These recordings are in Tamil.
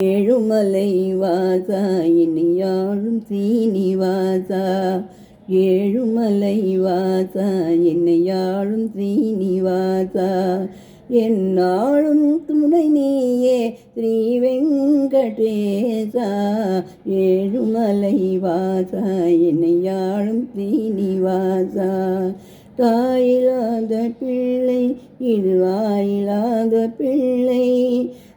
ஏழுமலை வாசா என்னையாளும் சீனிவாசா, ஏழுமலை வாசா என்னையாளும் சீனிவாசா, என்னாளும் துணை நீயே ஸ்ரீ வெங்கடேசா, ஏழுமலை வாசா என்னையாளும் சீனிவாசா. தாயில்லாத பிள்ளை இது வாயில்லாத பிள்ளை,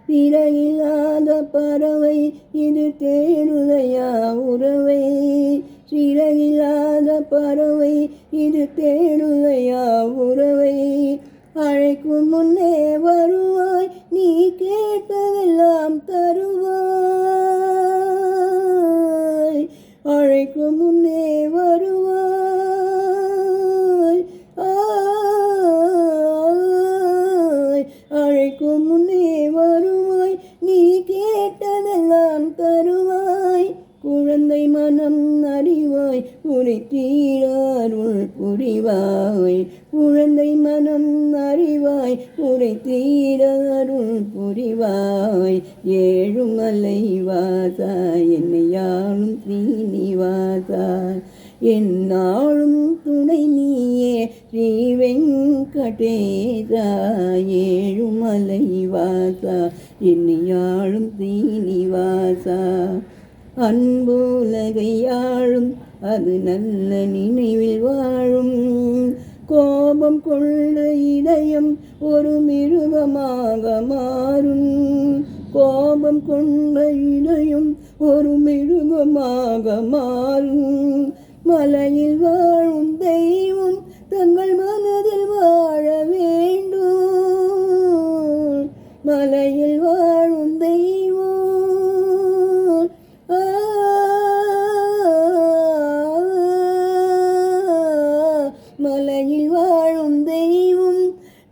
சிறையில்லாத பறவை இது தேடுதையா உறவை, சிறையில்லாத பறவை இது தேடுதையா உறவை, அழைக்கும் முன்னே வருவாய் நீ கேட்பதெல்லாம் தருவாய், அழைக்கும் முன்னே வருவாய், அழைக்கும் முன்னே வருவாய் நீ கேட்டதெல்லாம் தருவாய், குழந்தை மனம் அறிவாய் உரைத்தீராருள் புரிவாய், குழந்தை மனம் அறிவாய் உரைத்தீராருள் புரிவாய், ஏழுமலை வாசா என்னையாளும் சீனிவாசா, என்னாளும் துணை நீயே ஸ்ரீ வெங்கடேசா, ஏழுமலை வாசா என்னையாளும் சீனிவாசா. அன்புலகையாளும் அது நல்ல நினைவில் வாழும், கோபம் கொண்ட இதயம் ஒரு மிருகமாக மாறும், கோபம் கொண்ட இதயம் ஒரு மிருகமாக மாறும், மலையில் வாழும் தெய்வம் தங்கள் மனதில் வாழ வேண்டும், மலையில் வாழும் தெய்வம் மலையில் வாழும் தெய்வம்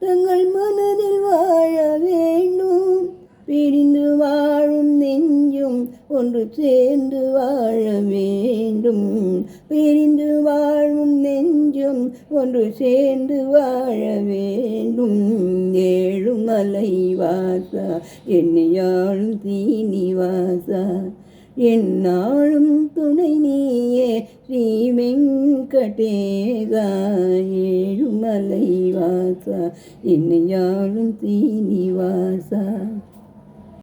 தங்கள் மனதில் வாழ வேண்டும், பிரிந்து வாழும் நெஞ்சும் ஒன்று சேர்ந்து வாழ வேண்டும், பிரிந்து வாழும் நெஞ்சும் ஒன்று சேர்ந்து வாழ வேண்டும், ஏழுமலை வாசா என்னையாளும் சீனிவாசா, என்னாளும் துணை நீயே ஸ்ரீ வெங்கடேசா, ஏழுமலை வாசா என்னையாளும் சீனிவாசா.